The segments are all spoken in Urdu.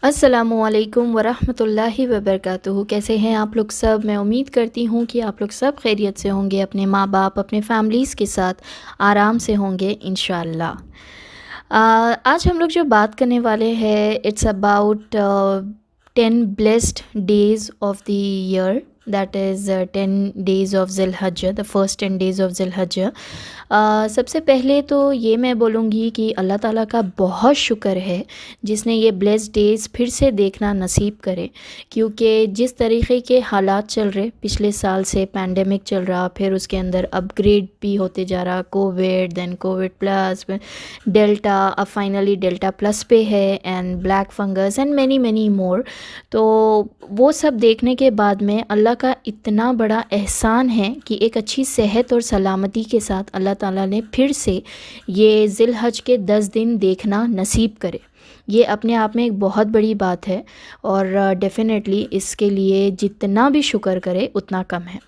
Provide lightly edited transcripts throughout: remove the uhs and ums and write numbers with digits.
السلام علیکم ورحمۃ اللہ وبرکاتہ۔ کیسے ہیں آپ لوگ سب؟ میں امید کرتی ہوں کہ آپ لوگ سب خیریت سے ہوں گے، اپنے ماں باپ اپنے فیملیز کے ساتھ آرام سے ہوں گے انشاءاللہ۔ آج ہم لوگ جو بات کرنے والے ہیں it's about 10 blessed days of the year, that is 10 days of ذی الحجہ، the first 10 days of ذی الحجہ۔ سب سے پہلے تو یہ میں بولوں گی کہ اللہ تعالیٰ کا بہت شکر ہے جس نے یہ بلیسڈ ڈیز پھر سے دیکھنا نصیب کرے، کیونکہ جس طریقے کے حالات چل رہے، پچھلے سال سے پینڈیمک چل رہا، پھر اس کے اندر اپ گریڈ بھی ہوتے جا رہا، کووڈ، دین کووڈ پلس، ڈیلٹا، اب فائنلی ڈیلٹا پلس پہ ہے، and black fungus and many many more. تو وہ سب دیکھنے کے بعد میں اللہ کا اتنا بڑا احسان ہے کہ ایک اچھی صحت اور سلامتی کے ساتھ اللہ تعالیٰ نے پھر سے یہ ذی الحج کے 10 دن دیکھنا نصیب کرے۔ یہ اپنے آپ میں ایک بہت بڑی بات ہے، اور ڈیفینیٹلی اس کے لیے جتنا بھی شکر کرے اتنا کم ہے۔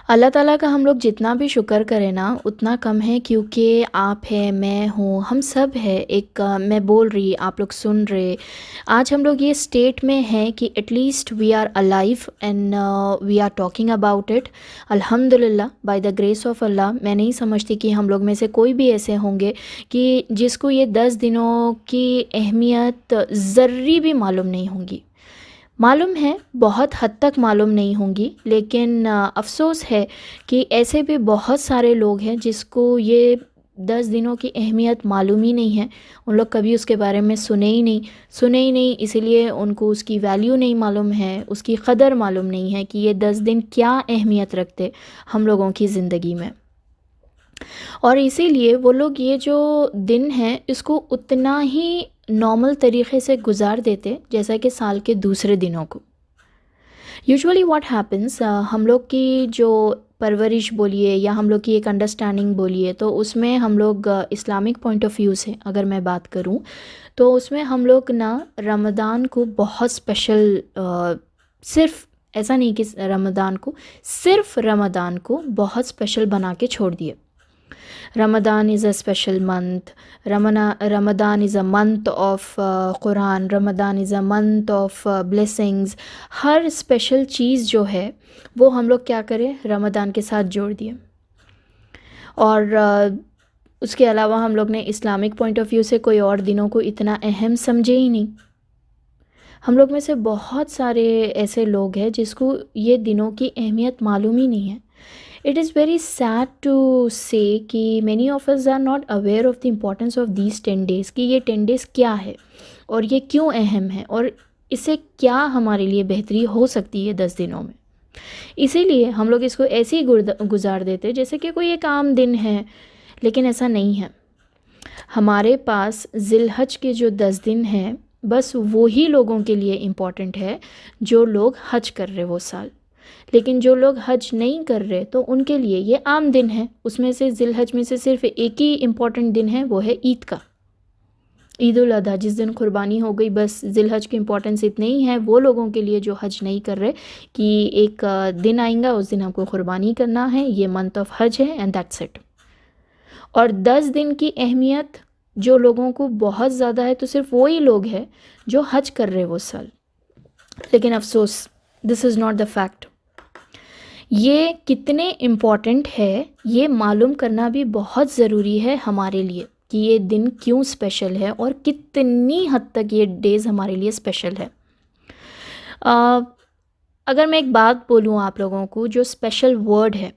اللہ تعالیٰ کا ہم لوگ جتنا بھی شکر کریں نا اتنا کم ہے، کیونکہ آپ ہے، میں ہوں، ہم سب ہے، ایک میں بول رہی، آپ لوگ سن رہے، آج ہم لوگ یہ اسٹیٹ میں ہیں کہ at least we are alive and we are talking about it. الحمد للہ، by the grace of Allah. میں نہیں سمجھتی کہ ہم لوگ میں سے کوئی بھی ایسے ہوں گے کہ جس کو یہ 10 دنوں کی اہمیت ذرے بھی معلوم نہیں ہوں گی۔ معلوم ہے، بہت حد تک معلوم نہیں ہوں گی، لیکن افسوس ہے کہ ایسے بھی بہت سارے لوگ ہیں جس کو یہ 10 دنوں کی اہمیت معلوم ہی نہیں ہے۔ ان لوگ کبھی اس کے بارے میں سنے ہی نہیں، اسی لیے ان کو اس کی ویلیو نہیں معلوم ہے، اس کی قدر معلوم نہیں ہے کہ یہ 10 دن کیا اہمیت رکھتے ہم لوگوں کی زندگی میں۔ اور اسی لیے وہ لوگ یہ جو دن ہے اس کو اتنا ہی نارمل طریقے سے گزار دیتے جیسا کہ سال کے دوسرے دنوں کو۔ یوزولی واٹ ہیپنس، ہم لوگ کی جو پرورش بولیے یا ہم لوگ کی ایک انڈرسٹینڈنگ بولیے، تو اس میں ہم لوگ اسلامک پوائنٹ آف ویو سے اگر میں بات کروں تو اس میں ہم لوگ نا رمضان کو بہت اسپیشل، صرف ایسا نہیں کہ رمضان کو، صرف رمضان کو بہت اسپیشل بنا کے چھوڑ دیے۔ Ramadan is a special month. Ramadan is a month of Quran. Ramadan is a month of blessings. Hare special چیز جو ہے وہ ہم لوگ کیا کریں، رمضان کے ساتھ جوڑ دیے۔ اور اس کے علاوہ ہم لوگ نے اسلامک پوائنٹ آف ویو سے کوئی اور دنوں کو اتنا اہم سمجھے ہی نہیں۔ ہم لوگ میں سے بہت سارے ایسے لوگ ہیں جس کو یہ دنوں کی اہمیت معلوم ہی نہیں ہے۔ It is very sad to say کہ many of us are not aware of the importance of these 10 days، کہ یہ 10 days کیا ہے اور یہ کیوں اہم ہے، اور اس سے کیا ہمارے لیے بہتری ہو سکتی ہے 10 دنوں میں۔ اسی لیے ہم لوگ اس کو ایسے ہی گزار دیتے جیسے کہ کوئی ایک عام دن ہے، لیکن ایسا نہیں ہے۔ ہمارے پاس ذی الحج کے جو 10 دن ہیں بس وہی لوگوں کے لیے امپورٹنٹ ہے جو لوگ حج کر رہے وہ سال، لیکن جو لوگ حج نہیں کر رہے تو ان کے لیے یہ عام دن ہے۔ اس میں سے ذی الحج میں سے صرف ایک ہی امپورٹنٹ دن ہے، وہ ہے عید کا، عید الاضحیٰ، جس دن قربانی ہو گئی۔ بس ذی الحج کی امپورٹنس اتنی ہی ہے وہ لوگوں کے لیے جو حج نہیں کر رہے، کہ ایک دن آئیں گا اس دن ہم کو قربانی کرنا ہے، یہ منتھ آف حج ہے، اینڈ دیٹس اٹ۔ اور 10 دن کی اہمیت جو لوگوں کو بہت زیادہ ہے تو صرف وہی لوگ ہیں جو حج کر رہے وہ سال، لیکن افسوس دس از ناٹ دا فیکٹ۔ یہ کتنے امپورٹنٹ ہے یہ معلوم کرنا بھی بہت ضروری ہے ہمارے لیے، کہ یہ دن کیوں اسپیشل ہے اور کتنی حد تک یہ ڈیز ہمارے لیے اسپیشل ہے۔ اگر میں ایک بات بولوں آپ لوگوں کو، جو اسپیشل ورڈ ہے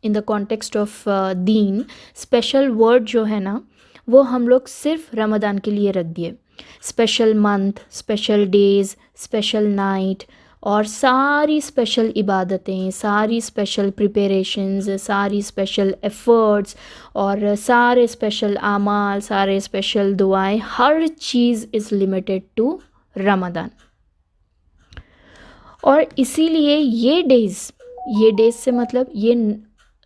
ان دا کانٹیکسٹ آف دین، اسپیشل ورڈ جو ہے نا وہ ہم لوگ صرف رمضان کے لیے رکھ دیے۔ Special month, special days, special night, اور ساری اسپیشل عبادتیں، ساری اسپیشل پریپریشنز، ساری اسپیشل ایفرٹس، اور سارے اسپیشل اعمال، سارے اسپیشل دعائیں، ہر چیز از لمیٹڈ ٹو رمضان۔ اور اسی لیے یہ ڈیز سے مطلب یہ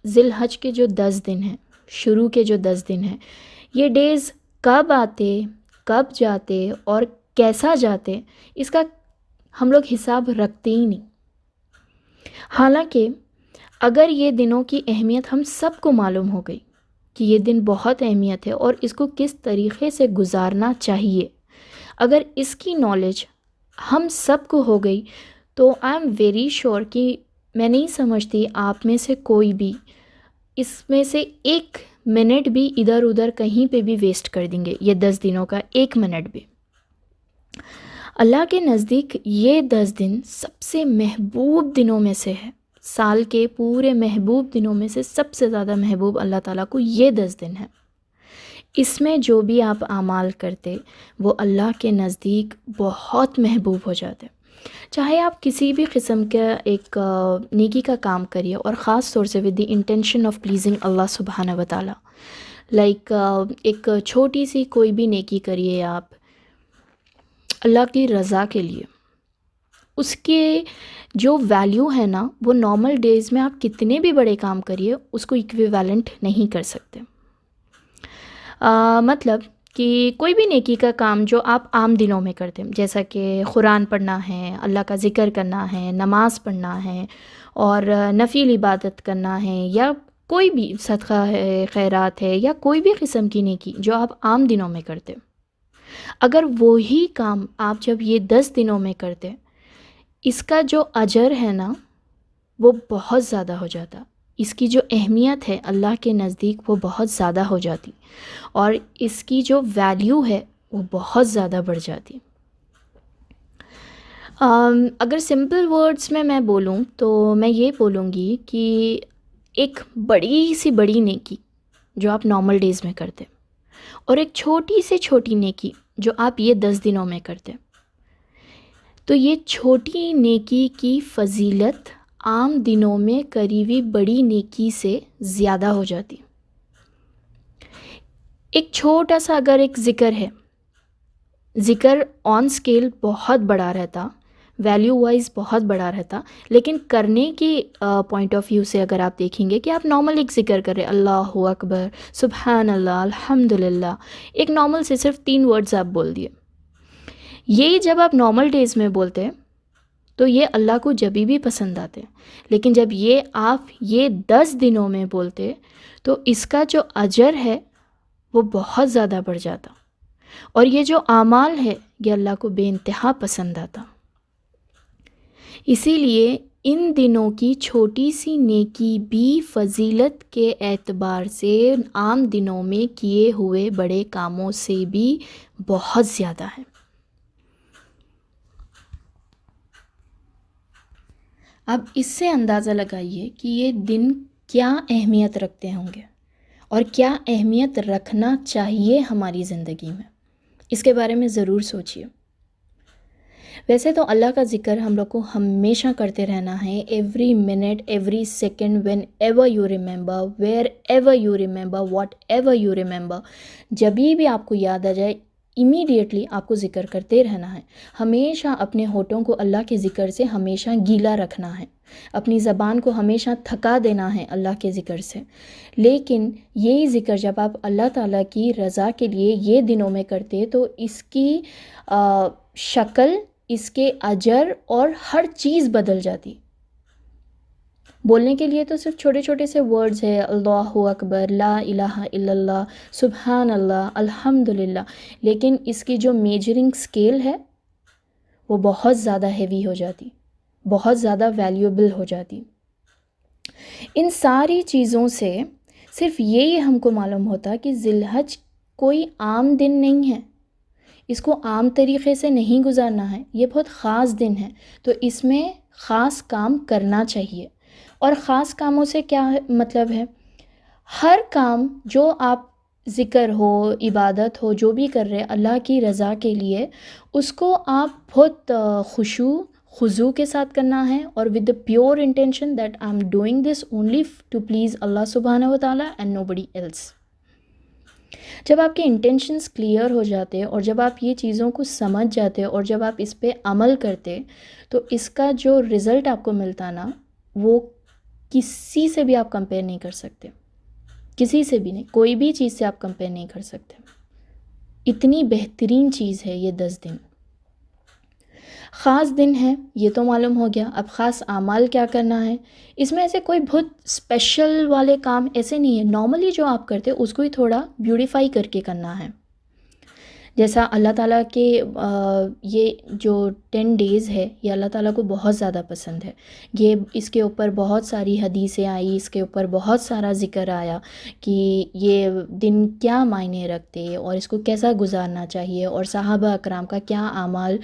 ذی الحج کے جو 10 دن ہیں، شروع کے جو 10 دن ہیں، یہ ڈیز کب آتے، کب جاتے اور کیسا جاتے، اس کا ہم لوگ حساب رکھتے ہی نہیں۔ حالانکہ اگر یہ دنوں کی اہمیت ہم سب کو معلوم ہو گئی کہ یہ دن بہت اہمیت ہے اور اس کو کس طریقے سے گزارنا چاہیے، اگر اس کی نالج ہم سب کو ہو گئی تو آئی ایم ویری شیور کہ میں نہیں سمجھتی آپ میں سے کوئی بھی اس میں سے 1 منٹ بھی ادھر ادھر کہیں پہ بھی ویسٹ کر دیں گے. یہ 10 دنوں کا 1 منٹ بھی اللہ کے نزدیک یہ 10 دن سب سے محبوب دنوں میں سے ہے. سال کے پورے محبوب دنوں میں سے سب سے زیادہ محبوب اللہ تعالیٰ کو یہ 10 دن ہے. اس میں جو بھی آپ اعمال کرتے وہ اللہ کے نزدیک بہت محبوب ہو جاتے. چاہے آپ کسی بھی قسم کا ایک نیکی کا کام کریے اور خاص طور سے with the intention of pleasing اللہ سبحانہ و تعالیٰ. لائک ایک چھوٹی سی کوئی بھی نیکی کریے آپ اللہ کی رضا کے لیے، اس کے جو ویلیو ہے نا وہ نارمل ڈیز میں آپ کتنے بھی بڑے کام کریے اس کو ایکویویلنٹ نہیں کر سکتے. مطلب کہ کوئی بھی نیکی کا کام جو آپ عام دنوں میں کرتے ہیں، جیسا کہ قرآن پڑھنا ہے، اللہ کا ذکر کرنا ہے، نماز پڑھنا ہے اور نفل عبادت کرنا ہے، یا کوئی بھی صدقہ ہے، خیرات ہے، یا کوئی بھی قسم کی نیکی جو آپ عام دنوں میں کرتے، اگر وہی کام آپ جب یہ 10 دنوں میں کرتے، اس کا جو اجر ہے نا وہ بہت زیادہ ہو جاتا. اس کی جو اہمیت ہے اللہ کے نزدیک وہ بہت زیادہ ہو جاتی اور اس کی جو ویلیو ہے وہ بہت زیادہ بڑھ جاتی. اگر سمپل ورڈز میں بولوں تو میں یہ بولوں گی کہ ایک بڑی سی بڑی نیکی جو آپ نارمل ڈیز میں کرتے اور ایک چھوٹی سے چھوٹی نیکی جو آپ یہ 10 دنوں میں کرتے، تو یہ چھوٹی نیکی کی فضیلت عام دنوں میں کری ہوئی بڑی نیکی سے زیادہ ہو جاتی. ایک چھوٹا سا اگر ایک ذکر ہے، ذکر آن اسکیل بہت بڑا رہتا، ویلیو وائز بہت بڑا رہتا، لیکن کرنے کی پوائنٹ آف ویو سے اگر آپ دیکھیں گے کہ آپ نارمل ایک ذکر کر رہے اللہ اکبر سبحان اللہ الحمدللہ، ایک نارمل سے صرف 3 ورڈز آپ بول دیے، یہ جب آپ نارمل ڈیز میں بولتے تو یہ اللہ کو جبھی بھی پسند آتے. لیکن جب یہ آپ یہ 10 دنوں میں بولتے تو اس کا جو اجر ہے وہ بہت زیادہ بڑھ جاتا اور یہ جو اعمال ہے یہ اللہ کو بے انتہا پسند آتا. اسی لیے ان دنوں کی چھوٹی سی نیکی بھی فضیلت کے اعتبار سے عام دنوں میں کیے ہوئے بڑے کاموں سے بھی بہت زیادہ ہے. اب اس سے اندازہ لگائیے کہ یہ دن کیا اہمیت رکھتے ہوں گے اور کیا اہمیت رکھنا چاہیے ہماری زندگی میں. اس کے بارے میں ضرور سوچیے. ویسے تو اللہ کا ذکر ہم لوگ کو ہمیشہ کرتے رہنا ہے، every minute every second, when ever you remember, where ever you remember, what ever you remember, جبھی بھی آپ کو یاد آ جائے امیڈیٹلی آپ کو ذکر کرتے رہنا ہے. ہمیشہ اپنے ہونٹوں کو اللہ کے ذکر سے ہمیشہ گیلا رکھنا ہے، اپنی زبان کو ہمیشہ تھکا دینا ہے اللہ کے ذکر سے. لیکن یہی ذکر جب آپ اللہ تعالیٰ کی رضا کے لیے یہ دنوں میں کرتے تو اس کی شکل، اس کے اجر اور ہر چیز بدل جاتی. بولنے کے لیے تو صرف چھوٹے چھوٹے سے ورڈز ہے، اللہ اکبر، لا الہ الا اللہ، سبحان اللہ، الحمدللہ، لیکن اس کی جو میجرنگ سکیل ہے وہ بہت زیادہ ہیوی ہو جاتی، بہت زیادہ ویلیوبل ہو جاتی. ان ساری چیزوں سے صرف یہی ہم کو معلوم ہوتا کہ ذی الحج کوئی عام دن نہیں ہے، اس کو عام طریقے سے نہیں گزارنا ہے، یہ بہت خاص دن ہے. تو اس میں خاص کام کرنا چاہیے. اور خاص کاموں سے کیا مطلب ہے؟ ہر کام جو آپ ذکر ہو، عبادت ہو، جو بھی کر رہے اللہ کی رضا کے لیے، اس کو آپ بہت خضوع کے ساتھ کرنا ہے اور with the pure intention that I am doing this only to please اللہ سبحانہ و تعالیٰ اینڈ نو بڈی ایلس. جب آپ کے انٹینشنز کلیئر ہو جاتے اور جب آپ یہ چیزوں کو سمجھ جاتے اور جب آپ اس پہ عمل کرتے تو اس کا جو رزلٹ آپ کو ملتا نا وہ کسی سے بھی آپ کمپیئر نہیں کر سکتے، کسی سے بھی نہیں، کوئی بھی چیز سے آپ کمپیئر نہیں کر سکتے. اتنی بہترین چیز ہے یہ 10 دن. خاص دن ہے یہ تو معلوم ہو گیا. اب خاص اعمال کیا کرنا ہے؟ اس میں ایسے کوئی بہت اسپیشل والے کام ایسے نہیں ہے، نارملی جو آپ کرتے اس کو ہی تھوڑا بیوٹیفائی کر کے کرنا ہے. جیسا اللہ تعالیٰ کے یہ جو 10 ڈیز ہے یہ اللہ تعالیٰ کو بہت زیادہ پسند ہے. یہ اس کے اوپر بہت ساری حدیثیں آئی، اس کے اوپر بہت سارا ذکر آیا کہ یہ دن کیا معنی رکھتے اور اس کو کیسا گزارنا چاہیے، اور صحابہ اکرام کا کیا اعمال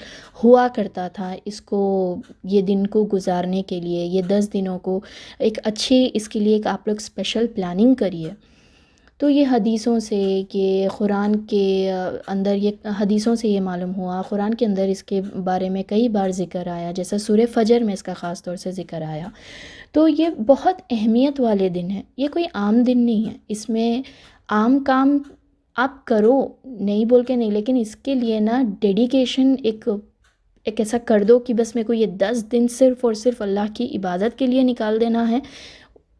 ہوا کرتا تھا اس کو، یہ دن کو گزارنے کے لیے، یہ 10 دنوں کو ایک اچھی، اس کے لیے ایک آپ لوگ اسپیشل پلاننگ کریے. تو یہ حدیثوں سے، کہ قرآن کے اندر، یہ حدیثوں سے یہ معلوم ہوا، قرآن کے اندر اس کے بارے میں کئی بار ذکر آیا، جیسا سورہ فجر میں اس کا خاص طور سے ذکر آیا. تو یہ بہت اہمیت والے دن ہیں، یہ کوئی عام دن نہیں ہے. اس میں عام کام آپ کرو نہیں بول کے نہیں، لیکن اس کے لیے نا ڈیڈیکیشن ایک ایسا کر دو کہ بس میرے کو یہ 10 دن صرف اور صرف اللہ کی عبادت کے لیے نکال دینا ہے،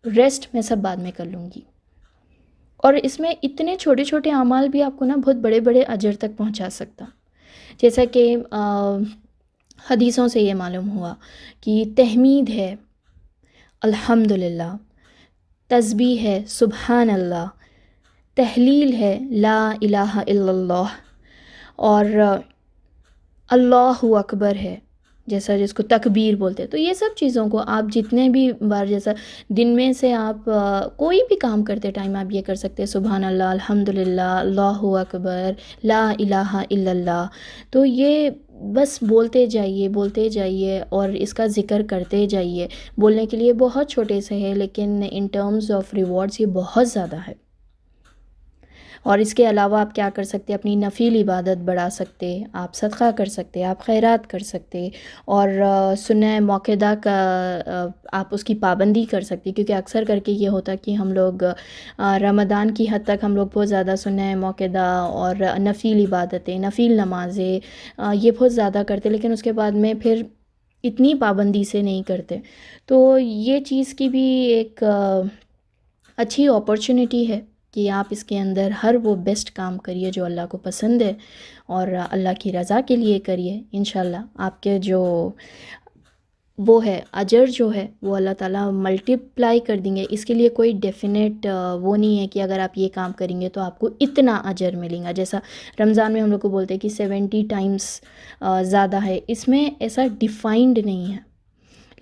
ریسٹ میں سب بعد میں کر لوں گی. اور اس میں اتنے چھوٹے چھوٹے اعمال بھی آپ کو نا بہت بڑے بڑے اجر تک پہنچا سکتا. جیسا کہ حدیثوں سے یہ معلوم ہوا کہ تحمید ہے الحمدللہ، تسبیح ہے سبحان اللہ، تحلیل ہے لا الہ الا اللہ، اور اللہ اکبر ہے جیسا جس کو تکبیر بولتے ہیں. تو یہ سب چیزوں کو آپ جتنے بھی بار، جیسا دن میں سے آپ کوئی بھی کام کرتے ٹائم آپ یہ کر سکتے ہیں سبحان اللہ، الحمدللہ، اللہ اکبر، لا الہ الا اللہ. تو یہ بس بولتے جائیے بولتے جائیے اور اس کا ذکر کرتے جائیے. بولنے کے لیے بہت چھوٹے سے ہے، لیکن ان ٹرمز آف ریوارڈز یہ بہت زیادہ ہے. اور اس کے علاوہ آپ کیا کر سکتے، اپنی نفل عبادت بڑھا سکتے، آپ صدقہ کر سکتے، آپ خیرات کر سکتے، اور سنہ موقدہ کا آپ اس کی پابندی کر سکتے. کیونکہ اکثر کر کے یہ ہوتا کہ ہم لوگ رمضان کی حد تک ہم لوگ بہت زیادہ سنہ موقدہ اور نفل عبادتیں، نفل نمازیں یہ بہت زیادہ کرتے، لیکن اس کے بعد میں پھر اتنی پابندی سے نہیں کرتے. تو یہ چیز کی بھی ایک اچھی اپرچونٹی ہے کہ آپ اس کے اندر ہر وہ بیسٹ کام کریے جو اللہ کو پسند ہے، اور اللہ کی رضا کے لیے کریے. انشاءاللہ آپ کے جو وہ ہے اجر جو ہے وہ اللہ تعالیٰ ملٹیپلائی کر دیں گے. اس کے لیے کوئی ڈیفینیٹ وہ نہیں ہے کہ اگر آپ یہ کام کریں گے تو آپ کو اتنا اجر ملے گا. جیسا رمضان میں ہم لوگ کو بولتے ہیں کہ 70 ٹائمز زیادہ ہے، اس میں ایسا ڈیفائنڈ نہیں ہے،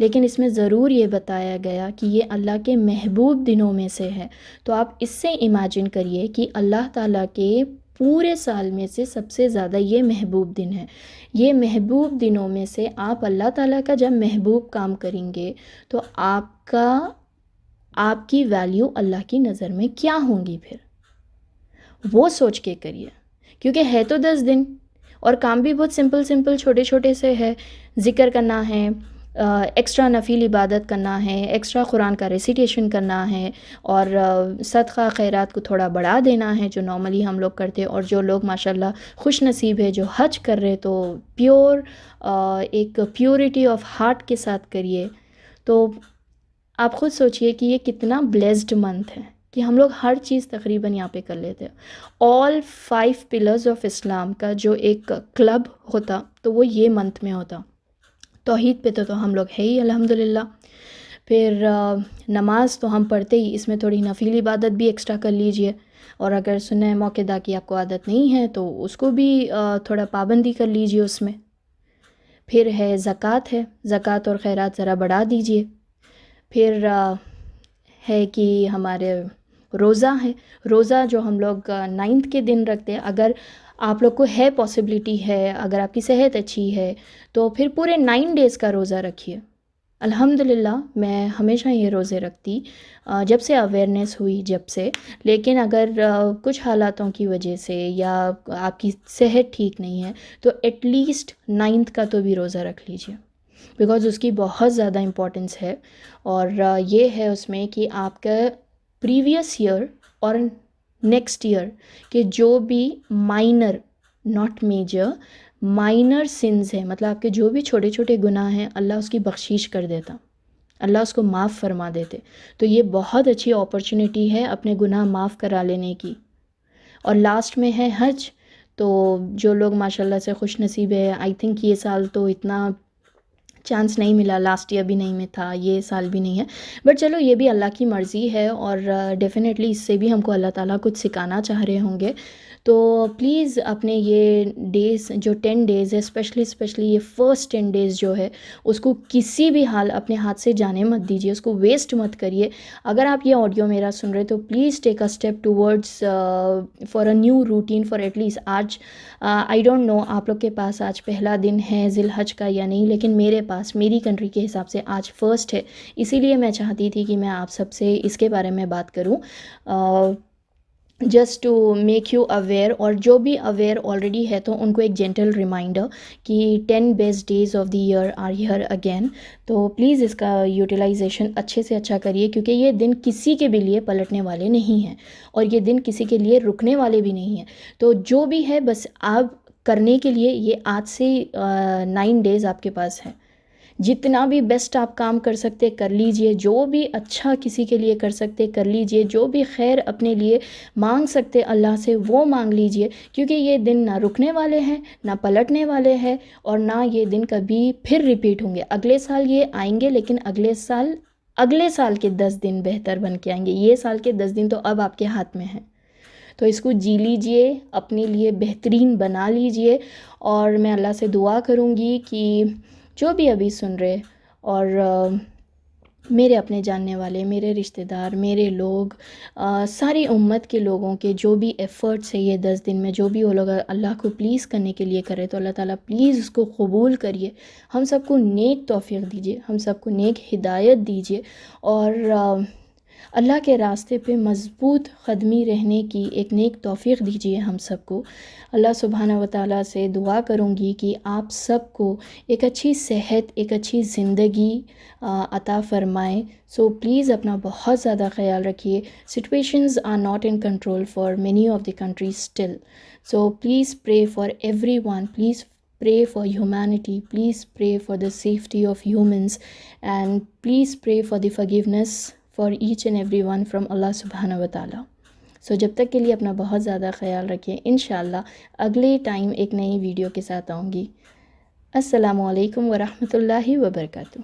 لیکن اس میں ضرور یہ بتایا گیا کہ یہ اللہ کے محبوب دنوں میں سے ہے. تو آپ اس سے امیجن کریے کہ اللہ تعالیٰ کے پورے سال میں سے سب سے زیادہ یہ محبوب دن ہے. یہ محبوب دنوں میں سے آپ اللہ تعالیٰ کا جب محبوب کام کریں گے تو آپ کی ویلیو اللہ کی نظر میں کیا ہوں گی، پھر وہ سوچ کے کریے. کیونکہ ہے تو 10 دن اور کام بھی بہت سمپل چھوٹے چھوٹے سے ہے. ذکر کرنا ہے، ایکسٹرا نفل عبادت کرنا ہے، ایکسٹرا قرآن کا ریسیٹیشن کرنا ہے، اور صدقہ خیرات کو تھوڑا بڑھا دینا ہے جو نارملی ہم لوگ کرتے. اور جو لوگ ماشاءاللہ خوش نصیب ہے جو حج کر رہے تو ایک پیورٹی آف ہارٹ کے ساتھ کریے. تو آپ خود سوچئے کہ یہ کتنا بلیسڈ منتھ ہے کہ ہم لوگ ہر چیز تقریباً یہاں پہ کر لیتے. آل 5 پلرز آف اسلام کا جو ایک کلب ہوتا تو وہ یہ منتھ میں ہوتا. توحید پہ تو ہم لوگ ہے ہی الحمدللہ. پھر نماز تو ہم پڑھتے ہی، اس میں تھوڑی نفل عبادت بھی ایکسٹرا کر لیجئے. اور اگر سنہ موقدہ کی آپ کو عادت نہیں ہے تو اس کو بھی تھوڑا پابندی کر لیجئے اس میں. پھر ہے زکوٰۃ اور خیرات ذرا بڑھا دیجئے. پھر ہے کہ ہمارے روزہ جو ہم لوگ 9 کے دن رکھتے ہیں. اگر آپ لوگ کو ہے پاسبلٹی ہے، اگر آپ کی صحت اچھی ہے تو پھر پورے 9 ڈیز کا روزہ رکھیے. الحمدللہ میں ہمیشہ یہ روزے رکھتی جب سے اویئرنیس ہوئی جب سے. لیکن اگر کچھ حالاتوں کی وجہ سے یا آپ کی صحت ٹھیک نہیں ہے تو ایٹ لیسٹ 9 کا تو بھی روزہ رکھ لیجیے، بیکاز اس کی بہت زیادہ امپورٹنس ہے. اور یہ ہے اس میں کہ آپ کا پریویس ایئر اور نیکسٹ ایئر کے جو بھی minor not major minor sins ہیں، مطلب آپ کے جو بھی چھوٹے چھوٹے گناہ ہیں، اللہ اس کی بخشش کر دیتا، اللہ اس کو معاف فرما دیتے. تو یہ بہت اچھی اپرچونٹی ہے اپنے گناہ معاف کرا لینے کی. اور لاسٹ میں ہے حج. تو جو لوگ ماشاءاللہ سے خوش نصیب ہے، آئی تھنک یہ سال تو اتنا چانس نہیں ملا، لاسٹ ایئر بھی نہیں میں تھا، یہ سال بھی نہیں ہے، بٹ چلو یہ بھی اللہ کی مرضی ہے. اور ڈیفینیٹلی اس سے بھی ہم کو اللہ تعالیٰ کچھ سکھانا چاہ رہے ہوں گے. تو پلیز اپنے یہ ڈیز جو 10 ڈیز ہے اسپیشلی یہ فرسٹ 10 ڈیز جو ہے اس کو کسی بھی حال اپنے ہاتھ سے جانے مت دیجیے، اس کو ویسٹ مت کریے۔ اگر آپ یہ آڈیو میرا سن رہے تو please take a step towards for a new routine for at least آج آئی ڈونٹ نو آپ لوگ کے پاس آج پہلا دن ہے ذی الحج کا یا نہیں، لیکن میرے پاس میری کنٹری کے حساب سے آج فرسٹ ہے، اسی لیے میں چاہتی تھی کہ میں آپ سب سے اس کے بارے میں بات کروں just to make you aware, اور جو بھی اویئر آلریڈی ہے تو ان کو ایک جینٹل ریمائنڈر کہ 10 best days of the year are here again. تو پلیز اس کا یوٹیلائزیشن اچھے سے اچھا کریے، کیونکہ یہ دن کسی کے بھی لیے پلٹنے والے نہیں ہیں اور یہ دن کسی کے لیے رکنے والے بھی نہیں ہیں۔ تو جو بھی ہے بس آپ کرنے کے لیے یہ آج سے 9 ڈیز آپ کے پاس ہیں، جتنا بھی بیسٹ آپ کام کر سکتے کر لیجئے، جو بھی اچھا کسی کے لیے کر سکتے کر لیجئے، جو بھی خیر اپنے لیے مانگ سکتے اللہ سے وہ مانگ لیجئے، کیونکہ یہ دن نہ رکنے والے ہیں نہ پلٹنے والے ہیں، اور نہ یہ دن کبھی پھر ریپیٹ ہوں گے۔ اگلے سال یہ آئیں گے، لیکن اگلے سال کے 10 دن بہتر بن کے آئیں گے، یہ سال کے 10 دن تو اب آپ کے ہاتھ میں ہیں، تو اس کو جی لیجئے، اپنے لیے بہترین بنا لیجئے۔ اور میں اللہ سے دعا کروں گی کہ جو بھی ابھی سن رہے اور میرے اپنے جاننے والے، میرے رشتہ دار، میرے لوگ، ساری امت کے لوگوں کے جو بھی ایفرٹس ہے یہ 10 دن میں، جو بھی وہ لوگ اللہ کو پلیز کرنے کے لیے کرے، تو اللہ تعالیٰ پلیز اس کو قبول کریے، ہم سب کو نیک توفیق دیجیے، ہم سب کو نیک ہدایت دیجیے، اور اللہ کے راستے پہ مضبوط قدمی رہنے کی ایک نیک توفیق دیجیے ہم سب کو۔ اللہ سبحانہ و تعالیٰ سے دعا کروں گی کہ آپ سب کو ایک اچھی صحت، ایک اچھی زندگی عطا فرمائے۔ سو پلیز اپنا بہت زیادہ خیال رکھیے۔ Situations are not in control for many of the countries still, so please pray for everyone, please pray for humanity, please pray for the safety of humans, and please pray for the forgiveness for each and every one from Allah subhanahu wa ta'ala. سو جب تک کے لیے اپنا بہت زیادہ خیال رکھیں، انشاءاللہ اگلے ٹائم ایک نئی ویڈیو کے ساتھ آؤں گی۔ السلام علیکم ورحمۃ اللہ وبرکاتہ۔